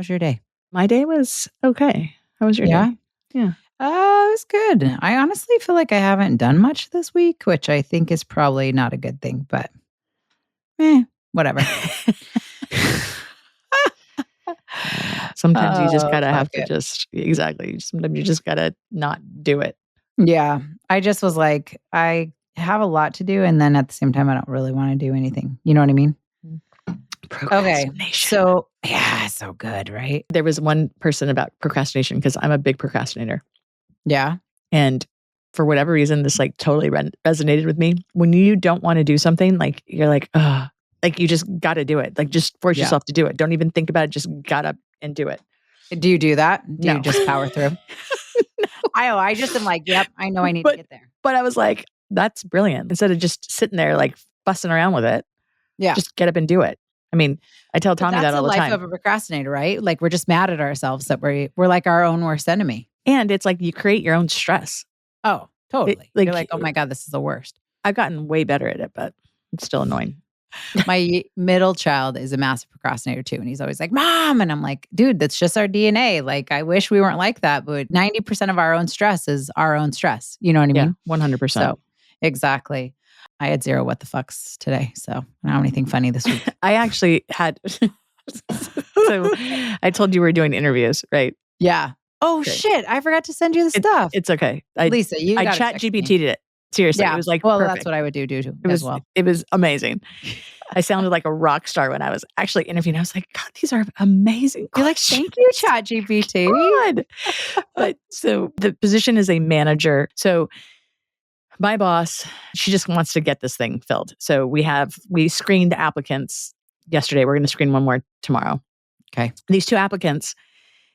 was your day? My day was okay. How was your Yeah. day? Yeah. It was good. I honestly feel like I haven't done much this week, which I think is probably not a good thing, but whatever. Sometimes you just gotta Fuck have to it. exactly. Sometimes you just gotta not do it. Yeah. I just was like, I have a lot to do, and then at the same time, I don't really want to do anything. You know what I mean? Okay. Procrastination. So, yeah, so good, right? There was one person about procrastination because I'm a big procrastinator. Yeah. And for whatever reason, this like totally resonated with me. When you don't want to do something, like you're like, ugh, like you just got to do it. Like just force Yeah. yourself to do it. Don't even think about it. Just got up and do it. Do you do that? Do No. you just power through? I just am like, yep, I know I need to get there. But I was like, that's brilliant. Instead of just sitting there like fussing around with it, Yeah. just get up and do it. I mean, I tell Tommy that all the That's the life time. of a procrastinator, right? Like we're just mad at ourselves that we're like our own worst enemy. And it's like you create your own stress. Oh, totally. Like, you're like, oh my God, this is the worst. I've gotten way better at it, but it's still annoying. My middle child is a massive procrastinator too. And he's always like, Mom. And I'm like, dude, that's just our DNA. Like, I wish we weren't like that. But 90% of our own stress is our own stress. You know what I mean? 100%. So, exactly. I had 0 what the fucks today. So, I don't have anything funny this week. I actually had. So, I told you we were doing interviews, right? Yeah. Oh, shit. I forgot to send you the stuff. It's okay. Lisa, I chat GPT'd it. Seriously. Yeah. It was like, well, perfect. That's what I would do well. It was amazing. I sounded like a rock star when I was actually interviewing. I was like, God, these are amazing. You're like, thank you, chat GPT. God. But so the position is a manager. So my boss, she just wants to get this thing filled. So we screened applicants yesterday. We're going to screen one more tomorrow. Okay. These 2 applicants,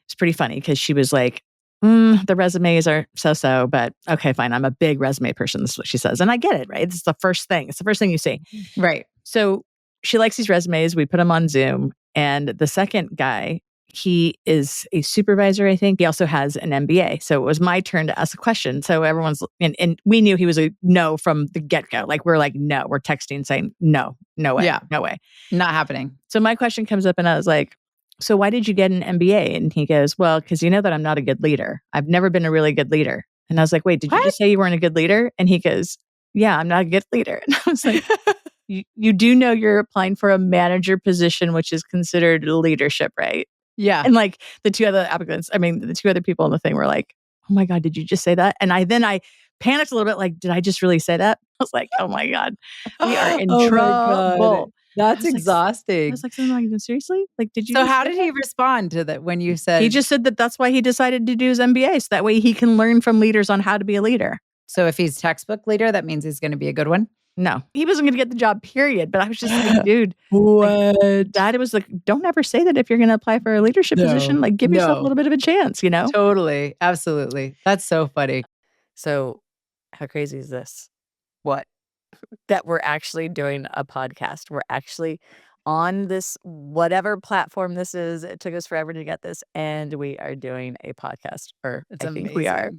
it's pretty funny because she was like, the resumes are so, but okay, fine. I'm a big resume person. That's what she says. And I get it, right? It's the first thing. It's the first thing you see. Right. So she likes these resumes. We put them on Zoom. And the second guy, he is a supervisor, I think. He also has an MBA. So it was my turn to ask a question. So everyone's, and we knew he was a no from the get-go. Like, we're like, no, we're texting saying, no way, Yeah. no way. Not happening. So my question comes up and I was like, so why did you get an MBA? And he goes, well, because you know that I'm not a good leader. I've never been a really good leader. And I was like, wait, did you just say you weren't a good leader? And he goes, yeah, I'm not a good leader. And I was like, you do know you're applying for a manager position, which is considered leadership, right? Yeah. And like the 2 other applicants, the 2 other people in the thing were like, oh my God, did you just say that? And I panicked a little bit, like, did I just really say that? I was like, oh my God, we are in trouble. That's exhausting. I was like, seriously? Like, did you? So how did he respond to that when you said? He just said that that's why he decided to do his MBA. So that way he can learn from leaders on how to be a leader. So if he's textbook leader, that means he's going to be a good one? No, he wasn't going to get the job, period. But I was just like, dude, what? Dad was like, don't ever say that if you're going to apply for a leadership position. Like, give yourself a little bit of a chance, you know? Totally. Absolutely. That's so funny. So how crazy is this? What? That we're actually doing a podcast. We're actually on this, whatever platform this is. It took us forever to get this. And we are doing a podcast. Or I think we are.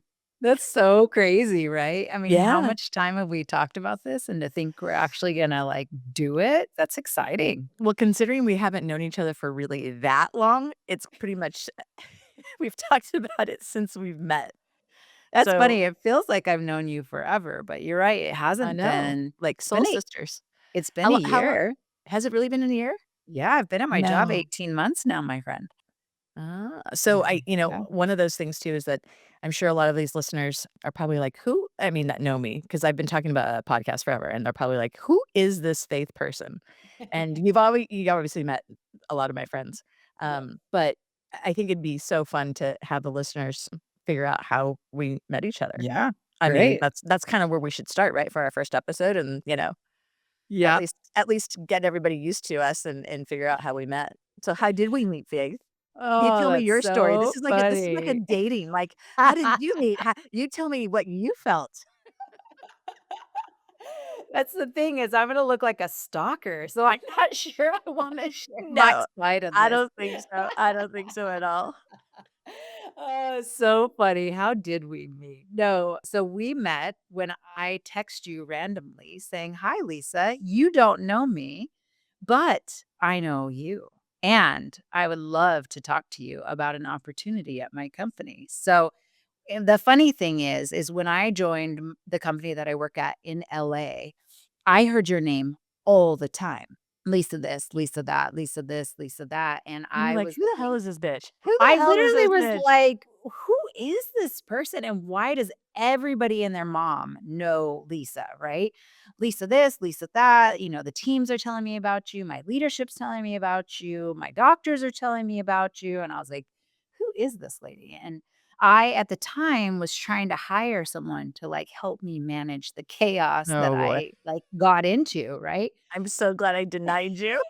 That's so crazy, right? I mean, Yeah. how much time have we talked about this? And to think we're actually going to like do it, that's exciting. Well, considering we haven't known each other for really that long, it's pretty much, we've talked about it since we've met. That's funny. It feels like I've known you forever, but you're right. It hasn't been like soul sisters. It's been a year. Has it really been a year? Yeah, I've been at my job 18 months now, my friend. So one of those things too is that I'm sure a lot of these listeners are probably like, who? I mean, that know me because I've been talking about a podcast forever, and they're probably like, who is this Faith person? And you obviously met a lot of my friends, but I think it'd be so fun to have the listeners figure out how we met each other. Yeah, I mean, that's kind of where we should start, right, for our first episode, and yeah, at least get everybody used to us and figure out how we met. So how did we meet, Faith? You tell me your story. This is like a dating. Like, how did you meet? You tell me what you felt. That's the thing is I'm going to look like a stalker. So I'm not sure I want to share my side of this. I don't think so. I don't think so at all. Oh, so funny. How did we meet? No. So we met when I text you randomly saying, hi, Lisa, you don't know me, but I know you. and I would love to talk to you about an opportunity at my company." So, and the funny thing is when I joined the company that I work at in LA, I heard your name all the time. Lisa this, Lisa that, Lisa this, Lisa that, and And you're I like, was "Who the hell like, is this bitch? Who the I hell is literally this was bitch?" like, "Who is this person and why does everybody and their mom know Lisa?" Right? Lisa this, Lisa that, the teams are telling me about you, my leadership's telling me about you, my doctors are telling me about you, and I was like, "Who is this lady?" And I, at the time, was trying to hire someone to, like, help me manage the chaos that Oh, boy. I, like, got into, right? I'm so glad I denied you.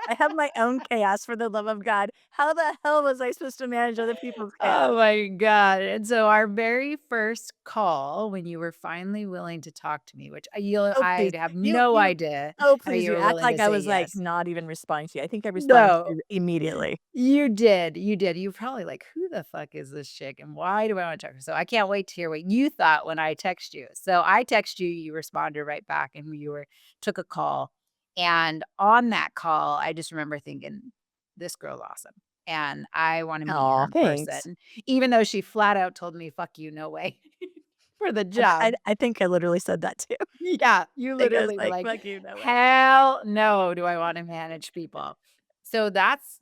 I have my own chaos, for the love of God. How the hell was I supposed to manage other people's Oh chaos? my god, and so our very first call when you were finally willing to talk to me, which Oh, I please. have You no you idea oh, how please, you you were act willing like to I say was, like, yes. not even responding to you. I think I responded to No, you immediately. you did, you did. You probably like, "Who the fuck is this chick, and why do I wanna talk to her?" So I can't wait to hear what you thought when I text you. So I text you, you responded right back, and you were took a call, and on that call, I just remember thinking, "This girl's awesome, and I wanna meet her Oh, in thanks. person," even though she flat out told me, "Fuck you, no way," for the And I job. I think I literally said that too. Yeah, you I think I was literally were like, like, "Fuck you, no way." "Hell no, do I wanna manage people." So that's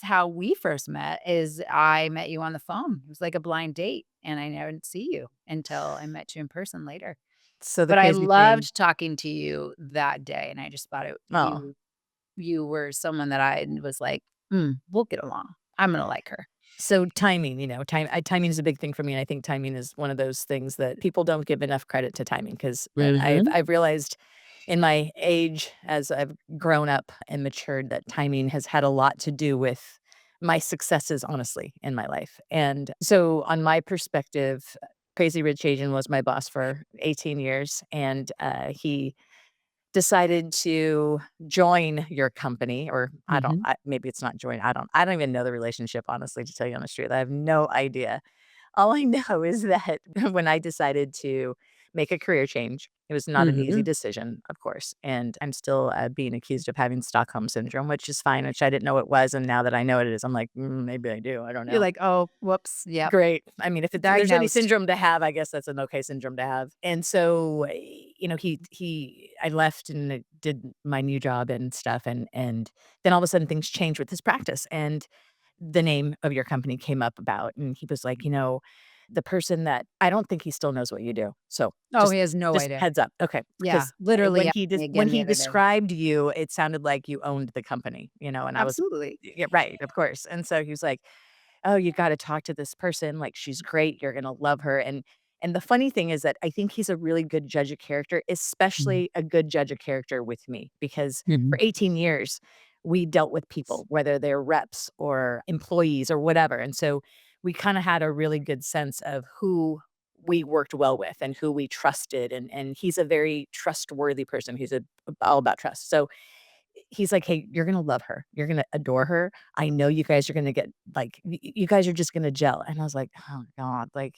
how we first met, is I met you on the phone. It was like a blind date, and I didn't see you until I met you in person later. So the But I crazy thing loved talking to you that day, and I just thought oh. you were someone that I was like, we'll get along. I'm gonna like her." So timing, timing is a big thing for me, and I think timing is one of those things that people don't give enough credit to timing 'cause, Mhm. I've realized in my age as I've grown up and matured that timing has had a lot to do with my successes, honestly, in my life, and so on my perspective, Crazy Rich Asian was my boss for 18 years, and, he decided to join your company or Mhm. maybe it's not join, I don't even know the relationship, honestly, to tell you on the street. I have no idea. All I know is that when I decided to make a career change, it was not an easy Mhm. decision, of course, and I'm still, being accused of having Stockholm syndrome, which is fine, which I didn't know it was, and now that I know it is, I'm like, maybe I do, I don't You're know." like, "Oh, whoops, yep, Great. I mean, if there's any diagnosed." syndrome to have, I guess that's an okay syndrome to have. And so, I left and did my new job and stuff, and then all of a sudden things changed with his practice, and the name of your company came up about, and he was like, "The person that I don't think he still knows what you do. So Oh, just he has no idea. heads up." Okay, Yeah, because literally asked me when again the he other day. described you, it sounded like you owned the company, and I was Absolutely. yeah, right, of course. And so he was like, "Oh, you gotta talk to this person, like, she's great, you're gonna love her," and the funny thing is that I think he's a really good judge of character, Mhm. especially a good judge of character with me, because for Mhm. 18 years, we dealt with people, whether they're reps or employees or whatever, and so we kinda had a really good sense of who we worked well with and who we trusted, and he's a very trustworthy person, he's all about trust, so he's like, "Hey, you're gonna love her. You're gonna adore her. I know you guys are gonna get like, you guys are just gonna gel." And I was like, "Oh god, like,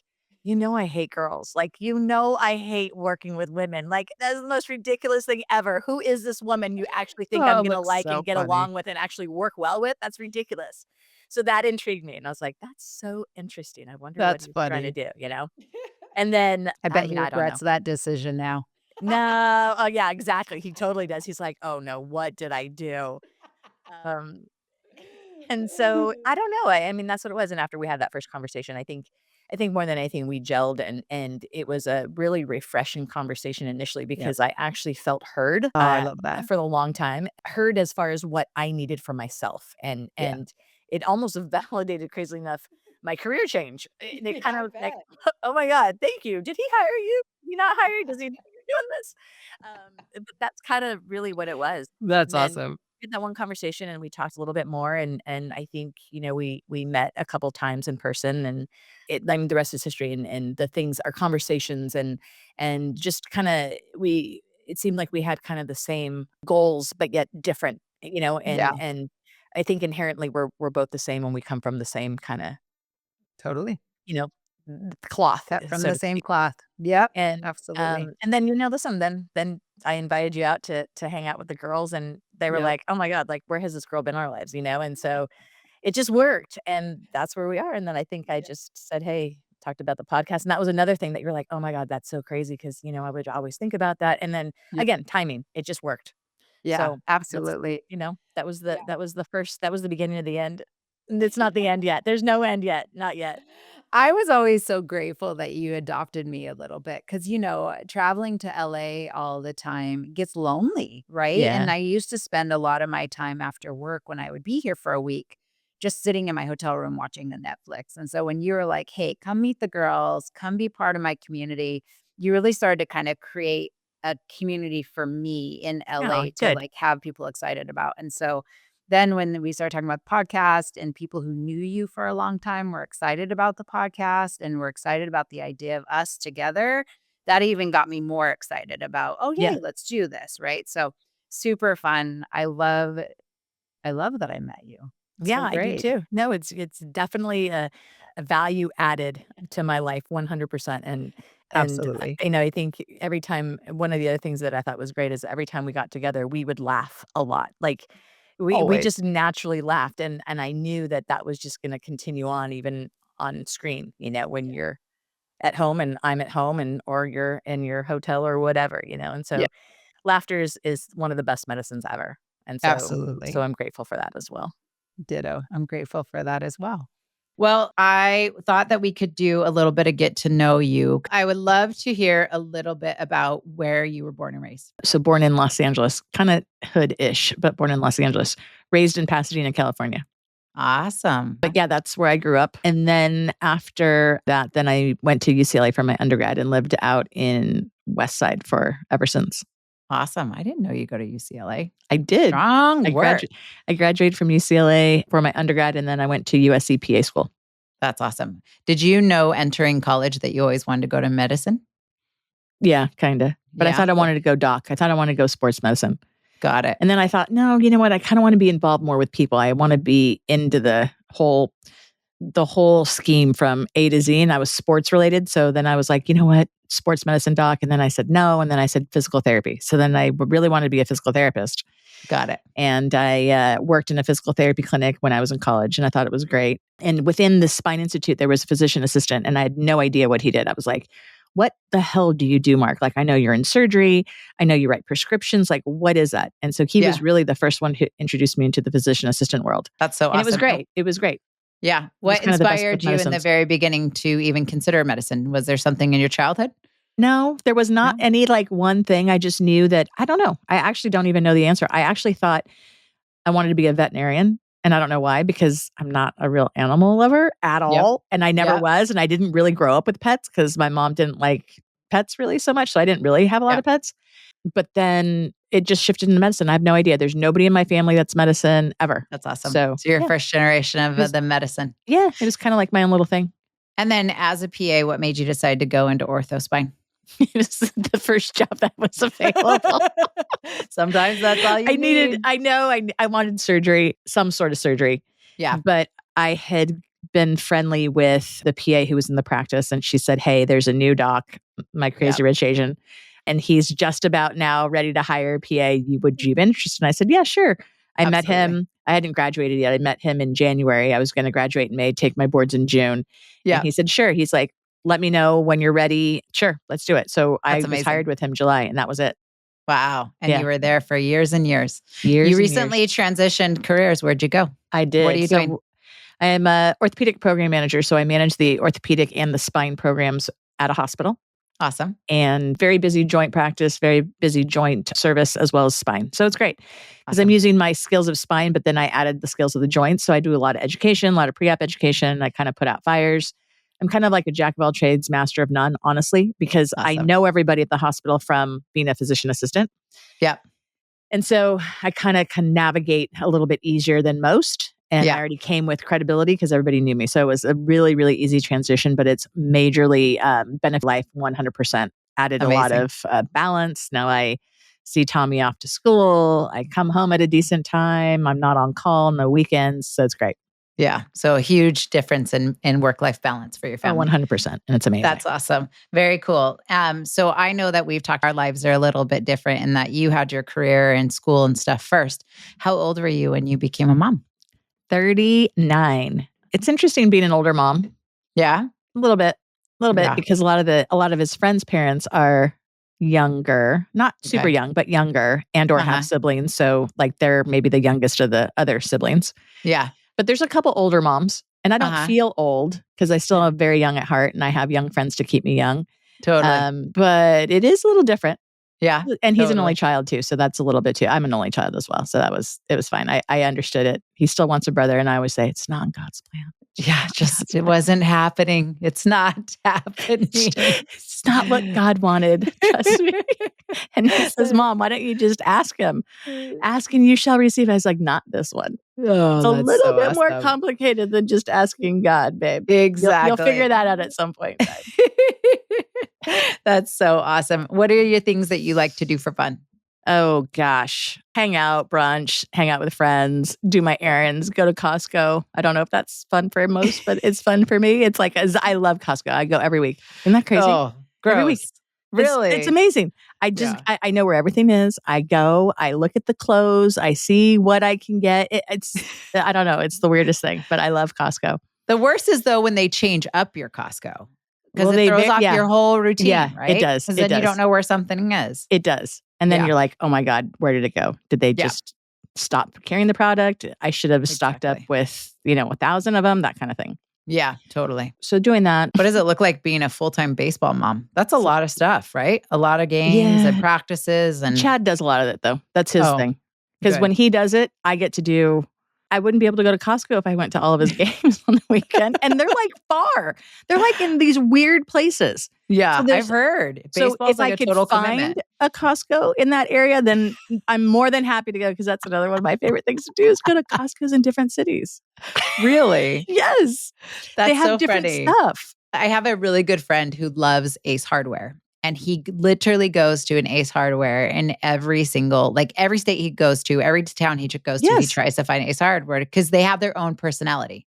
I hate girls. Like, I hate working with women. Like, that's the most ridiculous thing ever. Who is this woman you actually think Oh, I'm it gonna looks like and so get funny. along with and actually work well with? That's ridiculous." So that intrigued me, and I was like, "That's so interesting. I wonder what That's he's trying to funny. do," And then, I I bet he mean, I don't know. regrets that decision now. No, oh, yeah, exactly. He totally does. He's like, "Oh, no, what did I do?" Um and so, I don't know, I mean, that's what it was, and after we had that first conversation, I think more than anything, we gelled, and it was a really refreshing conversation initially Yep. because I actually felt heard, Oh, I love that. for a long time, heard as far as what I needed for myself, and Yeah. and it almost validated, crazily enough, my career change, and it kind I of like, bet. "Oh my god, thank you. Did he hire you? Did he not hire you? Does he know you're doing this?" But that's kinda really what it was, That's and then awesome. we had that one conversation and we talked a little bit more and I think, we met a couple times in person and I mean, the rest is history and the things our conversations and just kinda it seemed like we had kind of the same goals, but yet different, Yeah, and I think inherently we're both the same when we come from the same kinda, totally. you know, cloth, Cut from so the to same speak. cloth. Yep, And, absolutely. and then, listen, then I invited you out to hang out with the girls, and they were Yep. like, "Oh my god, like, where has this girl been our lives?" And so it just worked, and that's where we are, and then I think I Yeah. just said, "Hey," talked about the podcast, and that was another thing that you're like, "Oh my god, that's so crazy," because I would always think about that, and then, Yeah. again, timing, it just worked. Yeah, So, that's absolutely. Yeah. that was the beginning of the end, and it's not the end yet. There's no end yet, not yet. I was always so grateful that you adopted me a little bit because, traveling to LA all the time gets lonely, right? Yeah. And I used to spend a lot of my time after work when I would be here for a week just sitting in my hotel room watching the Netflix. And so when you were like, hey, come meet the girls, come be part of my community, you really started to kind of create a community for me in Oh, LA to good. like have people excited about. And so then when we started talking about the podcast and people who knew you for a long time were excited about the podcast and were excited about the idea of us together, that even got me more excited about, "Oh, Yeah. yay, let's do this," right? So, super fun. I love that I met you. It's Yeah, so I do great. too. No, it's definitely a value added to my life 100%, Absolutely. I think every time one of the other things that I thought was great is every time we got together, we would laugh a lot. Like, we Always. just naturally laughed, and I knew that that was just gonna continue on even on screen, when Yeah. you're at home and I'm at home or you're in your hotel or whatever, and Yeah, so laughter is one of the best medicines ever, and so absolutely. I'm grateful for that as well. Ditto. I'm grateful for that as well. Well, I thought that we could do a little bit of get to know you. I would love to hear a little bit about where you were born and raised. So born in Los Angeles, kinda hood-ish, but born in Los Angeles, raised in Pasadena, California. Awesome. But yeah, that's where I grew up, and then after that, then I went to UCLA for my undergrad and lived out in West Side for ever since. Awesome. I didn't know you go to UCLA. I did. Strong I work. gradu I graduated from UCLA for my undergrad, and then I went to USC PA school. That's awesome. Did you know entering college that you always wanted to go to medicine? Yeah, kinda, but I Yeah. thought I wanted to go doc. I thought I wanted to go sports medicine, Got it. and then I thought, "No, you know what? I kinda wanna be involved more with people. I wanna be into the whole scheme from A to Z," and I was sports related, so then I was like, "You know what? Sports medicine doc," and then I said, "No," and then I said, "Physical therapy." So then I really wanted to be a physical therapist, Got it. and I, worked in a physical therapy clinic when I was in college, and I thought it was great, and within the spine institute, there was a physician assistant, and I had no idea what he did. I was like, "What the hell do you do, Mark? Like, I know you're in surgery. I know you write prescriptions. Like, what is that?" And so he was Yeah. really the first one who introduced me into the physician assistant world, That's so and it was awesome. great. It was great. Yeah. It was What kind of the best of inspired you in the medicines. very beginning to even consider medicine? Was there something in your childhood? No, there was not No? any, like, one thing. I just knew that I don't know. I actually don't even know the answer. I actually thought I wanted to be a veterinarian, and I don't know why, because I'm not a real animal lover at Yep. all, and I never Yep. was, and I didn't really grow up with pets because my mom didn't like pets really so much, so I didn't really have a lot Yep. of pets. But then it just shifted into medicine. I have no idea. There's nobody in my family that's medicine ever. That's awesome. So, So you're yeah, first generation it of was the medicine. yeah, it was kinda like my own little thing. And then as a PA, what made you decide to go into ortho spine? It was the first job that was available. Sometimes that's all you need. I know, I wanted surgery, some sort of surgery, Yeah. but I had been friendly with the PA who was in the practice, and she said, "Hey, there's a new doc, my Yep. crazy rich Asian, and he's just about now ready to hire a PA. Would you be interested?" And I said, "Yeah, sure." I met Absolutely. him. I hadn't graduated yet. I met him in January. I was gonna graduate in May, take my boards in June, and Yeah. he said, "Sure." He's like, "Let me know when you're ready." "Sure, let's do it." So I That's was amazing. hired with him July, and that was it. Wow. And you Yeah, were there for years and years. You years and years. recently transitioned careers. Where'd you go? I What are did. you doing? So I am a orthopedic program manager, so I manage the orthopedic and the spine programs at a hospital, Awesome. and very busy joint practice, very busy joint service as well as spine. So it's great because I'm Awesome. using my skills of spine, but then I added the skills of the joints. So I do a lot of education, a lot of pre-op education. I kind of put out fires. I'm kind of like a jack of all trades, master of none, honestly, because I Awesome. know everybody at the hospital from being a physician assistant. Yep. And so I kind of can navigate a little bit easier than most. And I Yeah. already came with credibility because everybody knew me. So it was a really, really easy transition, but it's majorly benefit life 100%. Added a lot Amazing. of balance. Now I see Tommy off to school. I come home at a decent time. I'm not on call on the weekends. So it's great. Yeah. So a huge difference in work-life balance for your Oh, family. 100%. And it's amazing. That's awesome. Very cool. So I know that we've talked, our lives are a little bit different in that you had your career and school and stuff first. How old were you when you became a mom? 39. It's interesting being an older mom. Yeah. A little bit, Yeah. because a lot of his friends' parents are younger, not super Okay. young, but younger, and or have siblings. So like they're maybe the youngest of the other siblings. Yeah. But there's a couple older moms, and I don't Uh-huh. feel old because I still am very young at heart, and I have young friends to keep me young. Totally. But it is a little different. Yeah. And he's an only Totally. child too, so that's a little bit too. I'm an only child as well, so it was fine. I understood it. He still wants a brother, and I always say it's not in God's plan. Yeah, just it wasn't happening. It's not happening. It's not what God wanted. Trust me. And he says, "Mom, why don't you just ask him? Ask and you shall receive." I was like, "Not this one. Oh, It's a that's little so bit more awesome. complicated than just asking God, babe. Exactly. You'll figure that out at some point." Babe. That's so awesome. What are your things that you like to do for fun? Oh gosh. Hang out, brunch, hang out with friends, do my errands, go to Costco. I don't know if that's fun for most, but it's fun for me. It's like, I love Costco. I go every week. Isn't that crazy? Oh, gross. Every week. Really? It's amazing. Yeah. I know where everything is. I go, I look at the clothes, I see what I can get. I don't know. It's the weirdest thing, but I love Costco. The worst is though when they change up your Costco. Because Well, it throws off your whole routine, Yeah, right? it does. Because It then you does. don't know where something is. It does. And then Yeah. you're like, oh my God, where did it go? Did they Yeah. just stop carrying the product? I should have stocked up Exactly. with, 1,000 of them, that kind of thing. Yeah, totally. So doing that. What does it look like being a full-time baseball mom? That's a lot of stuff, right? A lot of games and practices. And Chad does a lot of it though. That's his Oh, thing. Because good. when he does it, I wouldn't be able to go to Costco if I went to all of his games on the weekend. And they're like far. They're like in these weird places. Yeah, So I've heard. So Baseball's if like I a could total find commitment. a Costco in that area, then I'm more than happy to go, because that's another one of my favorite things to do is go to Costco's in different cities. Really? Yes. That's They have so different funny. stuff. I have a really good friend who loves Ace Hardware. And he literally goes to an Ace Hardware in every state he goes to, every town he goes to, he Yes. tries to find Ace Hardware because they have their own personality.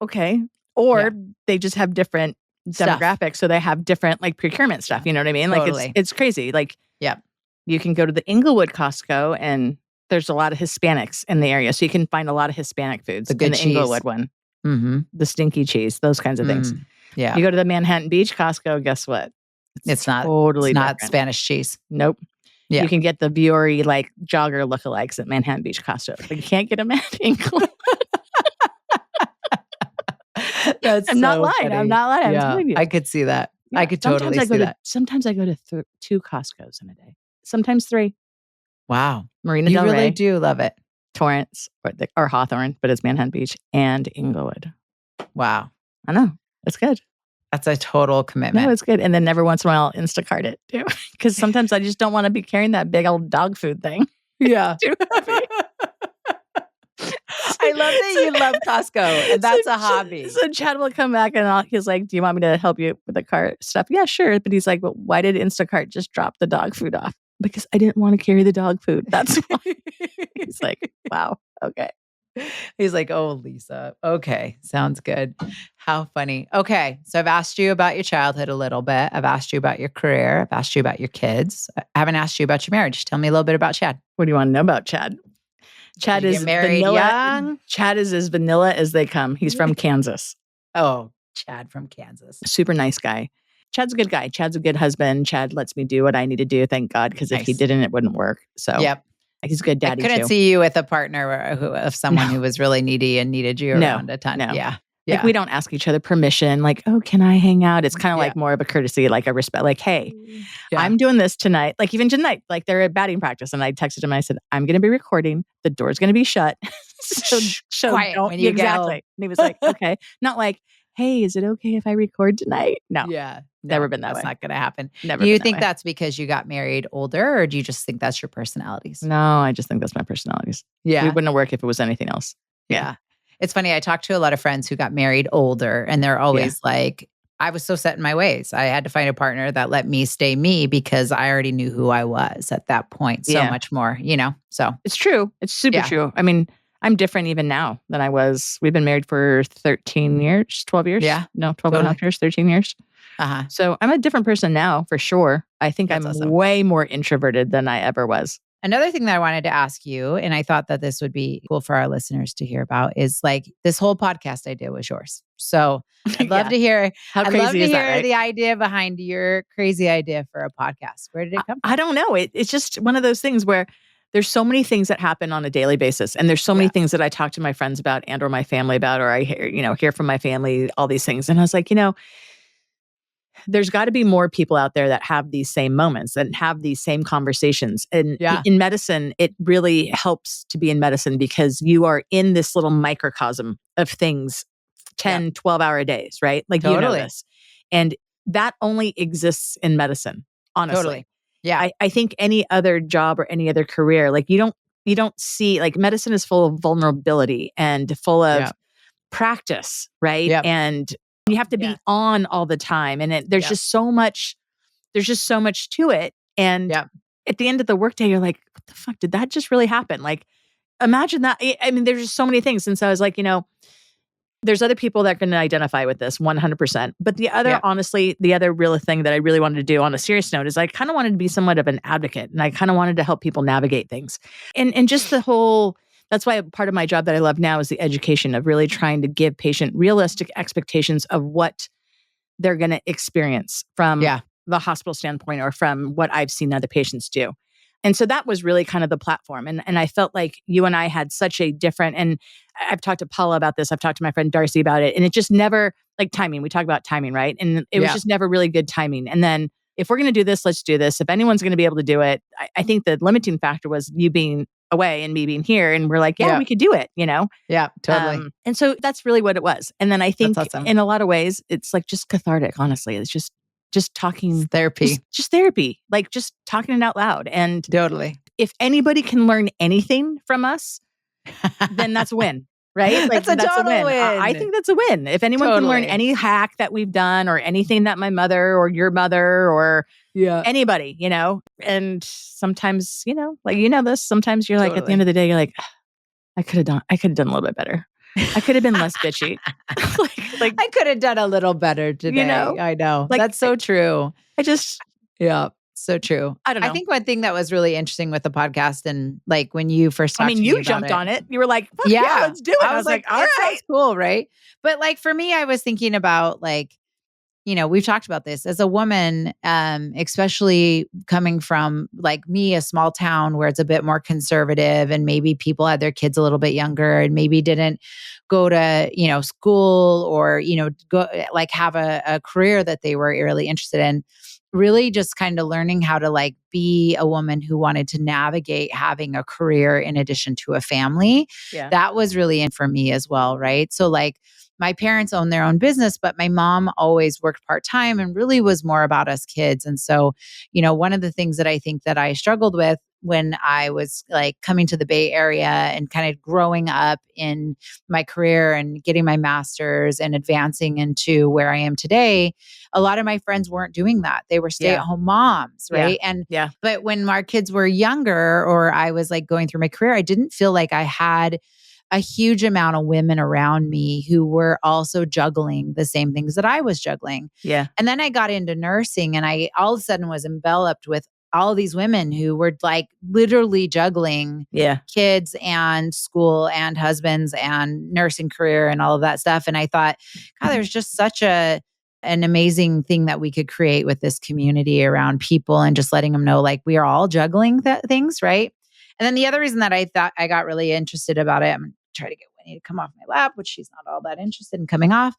Okay. Or Yeah. they just have different Stuff. demographics. So they have different like procurement stuff. You know what I mean? Totally. Like it's crazy. Like Yeah. you can go to the Inglewood Costco and there's a lot of Hispanics in the area. So you can find a lot of Hispanic foods The good in the cheese. Inglewood one. Mm-hmm. The stinky cheese, those kinds of things. Yeah. You go to the Manhattan Beach Costco, guess what? It's not totally it's not different. Spanish cheese. Nope. Yeah. You can get the Vuori like jogger lookalikes at Manhattan Beach Costco. But you can't get them at Inglewood. That's I'm not so lying. funny. I'm not lying. I'm Yeah, telling you. I could see that. Yeah. I could totally see that. Sometimes I go to 2 Costcos in a day. Sometimes 3. Wow. Marina You Del really Rey, do love it. Torrance, or Hawthorne, but it's Manhattan Beach, and Inglewood. Wow. I know. It's good. That's a total commitment. No, it's good. And then every once in a while, I'll Instacart it too. Because sometimes I just don't want to be carrying that big old dog food thing. Yeah. Too heavy. I love that you love Costco. And that's a hobby. So Chad will come back and he's like, do you want me to help you with the cart stuff? Yeah, sure. But he's like, well, why did Instacart just drop the dog food off? Because I didn't want to carry the dog food. That's why. He's like, wow. Okay. He's like, oh, Lisa. Okay. Sounds good. How funny. Okay. So I've asked you about your childhood a little bit. I've asked you about your career. I've asked you about your kids. I haven't asked you about your marriage. Tell me a little bit about Chad. What do you want to know about Chad? Chad Did you is get married vanilla. young? Chad is as vanilla as they come. He's from Kansas. Oh, Chad from Kansas. Super nice guy. Chad's a good guy. Chad's a good husband. Chad lets me do what I need to do. Thank God. Because if he Nice. didn't, it wouldn't work. So Yep. he's a good daddy I couldn't too. see you with a partner of someone who was really needy and needed you around a ton. No. Yeah. Like we don't ask each other permission. Like, oh, can I hang out? It's kind of Yeah. like more of a courtesy, like a respect. Like, hey, Yeah. I'm doing this tonight. Like even tonight, like they're at batting practice, and I texted him. And I said, I'm going to be recording. The door's going to be shut. so quiet don't- when you get exactly. home. And he was like, okay, not like, hey, is it okay if I record tonight? No, Yeah. Never been that That's way. not going to happen. never. Do you been that think way. that's because you got married older, or do you just think that's your personalities? No, I just think that's my personalities. Yeah. We wouldn't work if it was anything else. Yeah. It's funny. I talked to a lot of friends who got married older, and they're always like, I was so set in my ways. I had to find a partner that let me stay me because I already knew who I was at that point so Yeah. much more, So It's true. It's super Yeah. true. I mean, I'm different even now than I was. We've been married for 13 years, 12 years. Yeah, No, 12 and a totally. half years, 13 years. Uh-huh. So I'm a different person now for sure. I think That's I'm awesome. way more introverted than I ever was. Another thing that I wanted to ask you, and I thought that this would be cool for our listeners to hear about, is like this whole podcast idea was yours. So I'd love Yeah. to hear. How I'd love crazy to is that, hear right? the idea behind your crazy idea for a podcast. Where did it come I from? don't know. It's just one of those things where there's so many things that happen on a daily basis. And there's so many Yeah, things that I talk to my friends about and or my family about, or I hear from my family, all these things. And I was like, there's got to be more people out there that have these same moments and have these same conversations. And yeah, in medicine, it really helps to be in medicine because you are in this little microcosm of things yeah, 10, 12-hour days, right? Like, totally, this. And that only exists in medicine, honestly. totally. Yeah, I think any other job or any other career, like you don't see, like, medicine is full of vulnerability and full yeah, of practice, right? yep, And you have to be yes, on all the time. And yep, there's just so much to it. And yep, at the end of the workday, you're like, what the fuck? Did that just really happen? Like, imagine that. I mean, there's just so many things. And so I was like, there's other people that can identify with this 100%. But yep, honestly, the other real thing that I really wanted to do on a serious note is I kind of wanted to be somewhat of an advocate, and I kind of wanted to help people navigate things. And just the whole, that's why part of my job that I love now is the education of really trying to give patient realistic expectations of what they're going to experience from yeah, the hospital standpoint or from what I've seen other patients do. And so that was really kind of the platform. And I felt like you and I had such a different, and I've talked to Paula about this. I've talked to my friend Darcy about it. And it just never, like, timing. We talk about timing, right? And it was yeah, just never really good timing. And then if we're going to do this, let's do this. If anyone's going to be able to do it, I think the limiting factor was you being away and me being here. And we're like, yeah, yeah, we could do it. yeah, totally. And so that's really what it was. And then I That's think awesome. in a lot of ways, it's like just cathartic, honestly. It's just It's talking, therapy. just therapy, like just talking it out loud. And Totally. if anybody can learn anything from us, then that's a win, right? Like, That's a that's a total win. I win. think that's a win. If anyone can learn Totally. any hack that we've done or anything that my mother or your mother or Yeah, anybody, and sometimes, like, this, sometimes you're like, at the end totally. of the day, you're like, I could have done a little bit better. I could have been less bitchy. like, I could have done a little better you today. know, I know. like, That's so true. I just, Yeah. So true. I don't I know. think one thing that was really interesting with the podcast and like when you first I talked mean, to me you about jumped it. on it. You were like, fuck yeah, Yeah. let's do it. I I was was like, like, all it right. sounds cool, right? But like for me, I was thinking about like, we've talked about this as a woman, especially coming from like me, a small town where it's a bit more conservative and maybe people had their kids a little bit younger and maybe didn't go to, school or, go like have a career that they were really interested in. Really just kind of learning how to like be a woman who wanted to navigate having a career in addition to a family. Yeah. That was really in for me as well. Right. So like, my parents own their own business, but my mom always worked part time and really was more about us kids. And so, one of the things that I think that I struggled with when I was like coming to the Bay Area and kind of growing up in my career and getting my master's and advancing into where I am today, a lot of my friends weren't doing that. They were stay at Yeah. home moms, Yeah. right? And Yeah. but when our kids were younger or I was like going through my career, I didn't feel like I had a huge amount of women around me who were also juggling the same things that I was juggling. Yeah. And then I got into nursing and I all of a sudden was enveloped with all these women who were like literally juggling Yeah. kids and school and husbands and nursing career and all of that stuff. And I thought, God, there's just such an amazing thing that we could create with this community around people and just letting them know like we are all juggling things, right? And then the other reason that I thought I got really interested about it, I'm going to try to get Winnie to come off my lap, which she's not all that interested in coming off,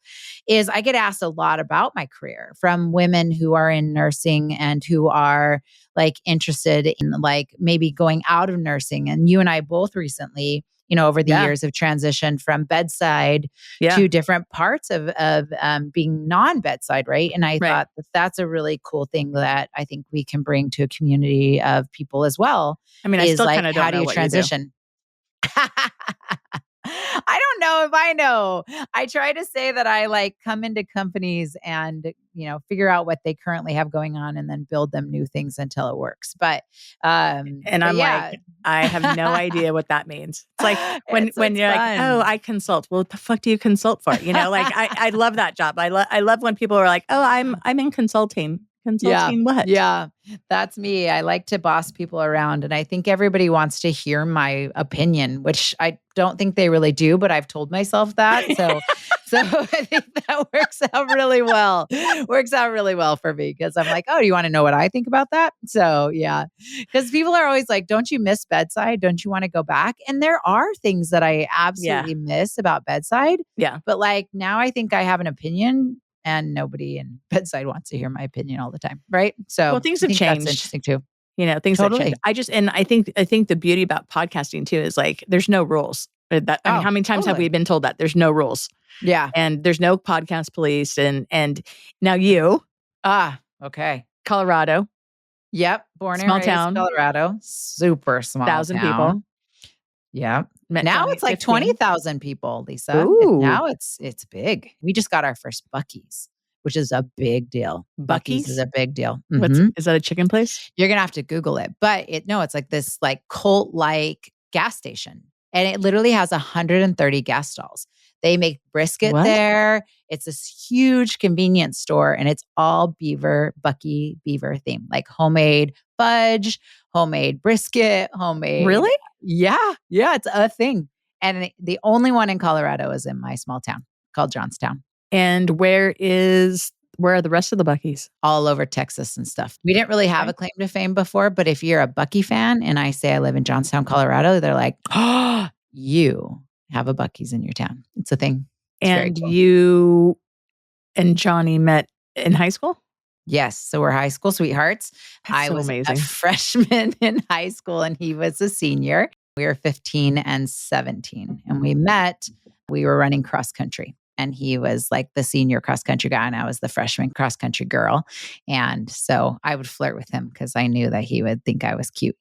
is I get asked a lot about my career from women who are in nursing and who are like interested in like maybe going out of nursing. And you and I both recently, over the Yeah. years have transitioned from bedside Yeah. to different parts of being non-bedside, right? And I Right. thought that's a really cool thing that I think we can bring to a community of people as well I mean, I is still like, kind of how don't do know you what you do. transition? I don't know if I know. I try to say that I like come into companies and, figure out what they currently have going on and then build them new things until it works. And But I'm like, yeah. I have no idea what that means. It's like when It's you're like, "Oh, fun. I consult." Well, what the fuck do you consult for? Like I love that job. I love when people are like, "Oh, I'm in consulting." Yeah. Consulting what? Yeah. That's me. I like to boss people around. And I think everybody wants to hear my opinion, which I don't think they really do, but I've told myself that. So I think that works out really well. Works out really well for me because I'm like, oh, do you want to know what I think about that? So yeah. Because people are always like, don't you miss bedside? Don't you want to go back? And there are things that I Yeah. absolutely miss about bedside. Yeah. But like now I think I have an opinion and nobody in bedside wants to hear my opinion all the time, right? Well, So things I have think that's changed. interesting too. Things have changed. Totally. I think the beauty about podcasting too is like there's no rules. Oh, How many times have we totally. been told that there's no rules Yeah. and there's no podcast police and now you, Okay. Colorado, Yep. Born and small raised town, Colorado, super small 1,000 people, town. Yep. met Now Johnny it's at like 15. 20,000 people, Lisa. Ooh, Now it's big. We just got our first Bucky's, which is a big deal. Bucky's is Bucky's. a big deal. What's is that a chicken place? You're gonna have to Google it, but it's like this like cult-like gas station, and it literally has 130 gas stalls. They make brisket What? there. It's this huge convenience store, and it's all Bucky beaver theme, like homemade fudge, homemade brisket, homemade. Really? Yeah, yeah, it's a thing, and the only one in Colorado is in my small town called Johnstown. And where are the rest of the Bucky's? All over Texas and stuff. We didn't really have Okay. a claim to fame before, but if you're a Bucky fan and I say I live in Johnstown, Colorado, they're like, "Oh, you have a Bucky's in your town." It's a thing. It's very And cool. you and Johnny met in high school? Yes, so we're high school sweethearts. That's I so was a amazing. freshman in high school and he was a senior. We were 15 and 17 and we met. We were running cross country and he was like the senior cross country guy and I was the freshman cross country girl. And so I would flirt with him because I knew that he would think I was cute.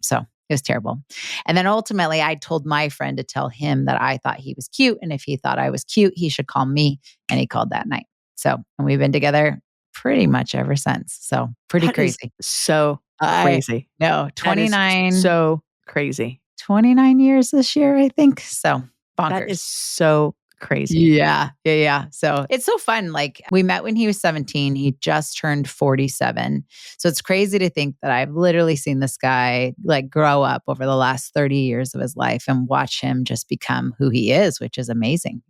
So it was terrible. And then ultimately I told my friend to tell him that I thought he was cute. And if he thought I was cute, he should call me. And he called that night. So, and we've been together pretty much ever since. So pretty That is crazy. so I crazy. know That is 29, so crazy. 29 years this year, I think. So That is bonkers. so crazy. Yeah. Yeah. Yeah. So it's so fun. Like we met when he was 17. He just turned 47. So it's crazy to think that I've literally seen this guy like grow up over the last 30 years of his life and watch him just become who he is, which is amazing.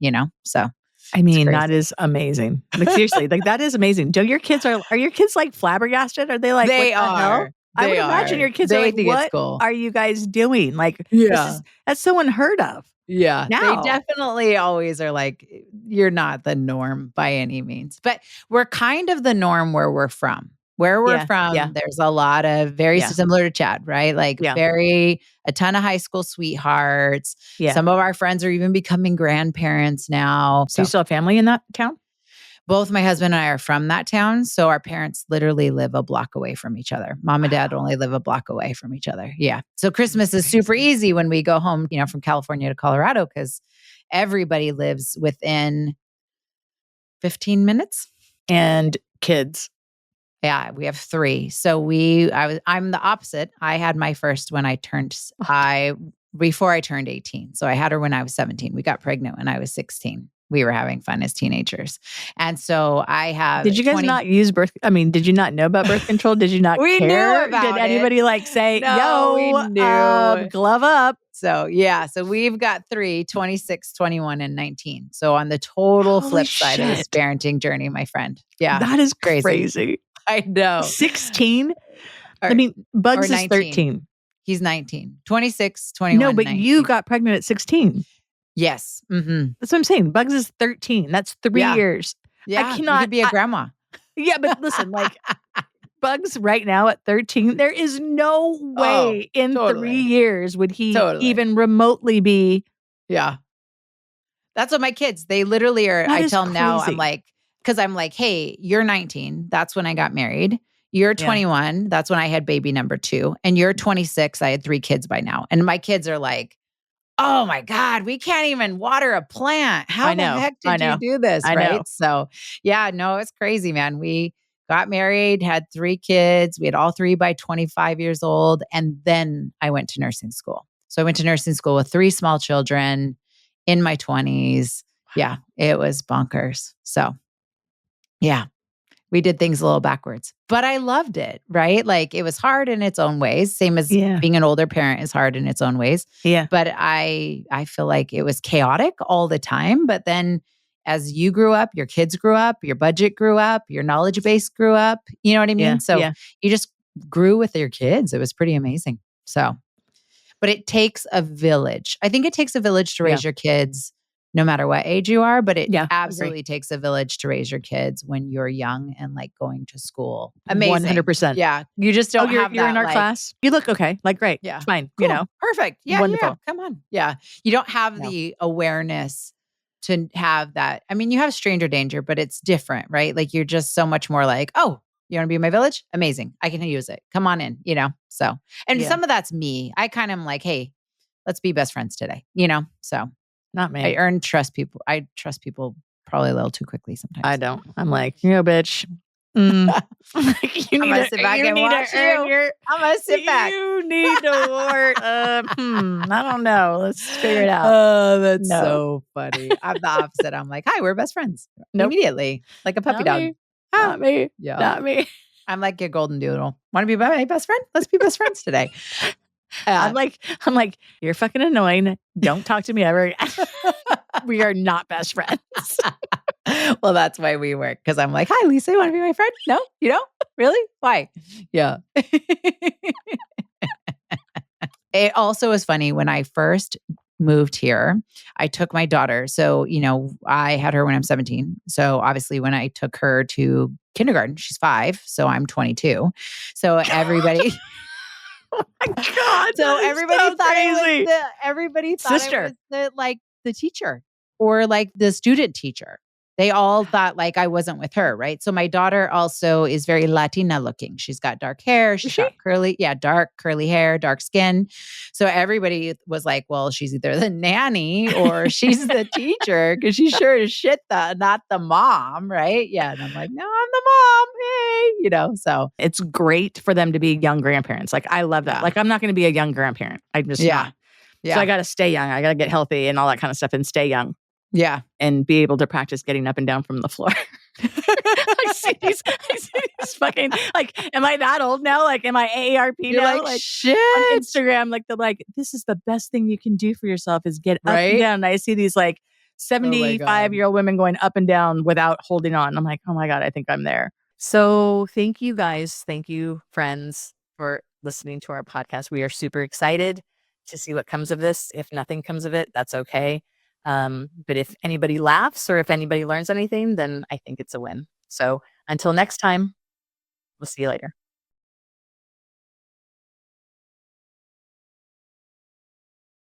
So I it's mean, that crazy. is amazing. Like seriously, like that is amazing. Do your kids are your kids like flabbergasted? Are they like, what They the hell? are. I would They imagine are. your kids are They like, think it's what cool. are you guys doing? Like Yeah. that's so unheard of Yeah, they now. definitely always are like, you're not the norm by any means, but we're kind of the norm where we're from. Where we're Yeah, yeah, from, there's a lot of very yeah, similar to Chad, right? Like yeah, a ton of high school sweethearts. yeah. Some of our friends are even becoming grandparents now. Do you So still have family in that town? both my husband and I are from that town. So our parents literally live a block away from each other. Mom and dad Wow, only live a block away from each other. Yeah. So that's Christmas is super crazy. easy when we go home, from California to Colorado because everybody lives within 15 minutes. And kids. Yeah, we have 3. So I'm the opposite. I had my first when before I turned 18. So I had her when I was 17. We got pregnant when I was 16. We were having fun as teenagers. And so I have Did you guys 20. not use birth? I mean, did you not know about birth control? Did you not We knew care? Did about it. anybody like say, No, we yo, knew. glove up? So yeah, so we've got 3, 26, 21, and 19. So on the total Holy flip side of this shit. parenting journey, my friend. Yeah, That is crazy. crazy. I know. 16? I Or, mean, or Bugs is 19. 13. He's 19. 26, No, 21, but 19. you got pregnant at 16. Yes. Mm-hmm. That's what I'm saying. Bugs is 13. That's 3 Yeah. years. Yeah. I You cannot. could be a grandma. Yeah, but listen, like Bugs right now at 13, there is no Oh, way in 3 totally. years would he Totally. even remotely be. Yeah. That's what my kids, they literally are. That I is tell them now, crazy. because I'm like, hey, you're 19. That's when I got married. You're Yeah. 21. That's when I had baby number 2. And you're 26. I had 3 kids by now. And my kids are like, oh my God, we can't even water a plant. How I the know. heck I did you know. do this? I know. Right. So, yeah, no, it's crazy, man. We got married, had 3 kids. We had all three by 25 years old. And then I went to nursing school. So I went to nursing school with 3 small children in my 20s. Yeah, it was bonkers. So, yeah, we did things a little backwards, but I loved it, right? Like it was hard in its own ways, same as Yeah. being an older parent is hard in its own ways. Yeah. But I feel like it was chaotic all the time, but then as you grew up, your kids grew up, your budget grew up, your knowledge base grew up, you know what I Yeah. mean? So Yeah. you just grew with your kids. It was pretty amazing. So but it takes a village. I think it takes a village to Yeah. raise your kids no matter what age you are, but it Yeah. Agree. absolutely takes a village to raise your kids when you're young and like going to school. Amazing. 100%. Yeah. You just Oh, don't have you're in that our like, class? You look okay. Like, great. yeah, Fine. cool. Perfect. Yeah, yeah. Wonderful. Come on. Yeah. You don't have No. the awareness to have that. I mean, you have stranger danger, but it's different, right? Like you're just so much more like, oh, you want to be in my village? Amazing. I can use it. Come on in, you know? So, and Yeah. some of that's me. I kind of am like, hey, let's be best friends today, you know? So Not I me. earn trust people. I trust people probably a little too quickly I sometimes. don't. I'm like, you know, bitch. Mm. Like, I'm gonna sit back and watch earn you. your I'm gonna sit back. you need to work. I don't know. Let's figure it out. Oh, that's No. so funny. I'm the opposite. I'm like, hi, we're best friends Nope. immediately, like a puppy Not dog. me. Ah, Not me. yeah. Not me. I'm like your golden doodle. Want to be my best friend? Let's be best friends today. I'm like, you're fucking annoying. Don't talk to me ever again. We are not best friends. Well, that's why we work. Because I'm like, hi, Lisa, you want to be my friend? No, you don't? Really? Why? Yeah. It also is funny when I first moved here, I took my daughter. So, you know, I had her when I'm 17. So obviously when I took her to kindergarten, she's 5. So I'm 22. So everybody, Oh my God. so That is everybody so thought I was crazy. everybody thought I Sister. was the teacher or like the student teacher. They all thought like I wasn't with her, right? So my daughter also is very Latina looking. She's got dark hair, Is she's she? got dark curly hair, dark skin. So everybody was like, well, she's either the nanny or she's the teacher because she's sure as shit not the mom, right? Yeah. And I'm like, no, I'm the mom. Hey, you know, so It's great for them to be young grandparents. Like, I love that. yeah. Like, I'm not going to be a young grandparent. I'm just Yeah. not. So Yeah. I got to stay young. I got to get healthy and all that kind of stuff and stay young Yeah. and be able to practice getting up and down from the floor. I see these fucking, like, am I that old now? Like, am I AARP You're now? like, Like, shit. on Instagram, like, they're like, this is the best thing you can do for yourself is get up and Right? down. And I see these like Oh my God. 75-year-old women going up and down without holding on. I'm like, oh my God, I think I'm there. So thank you guys. Thank you, friends, for listening to our podcast. We are super excited to see what comes of this. If nothing comes of it, that's okay. But if anybody laughs or if anybody learns anything, then I think it's a win. So until next time, we'll see you later.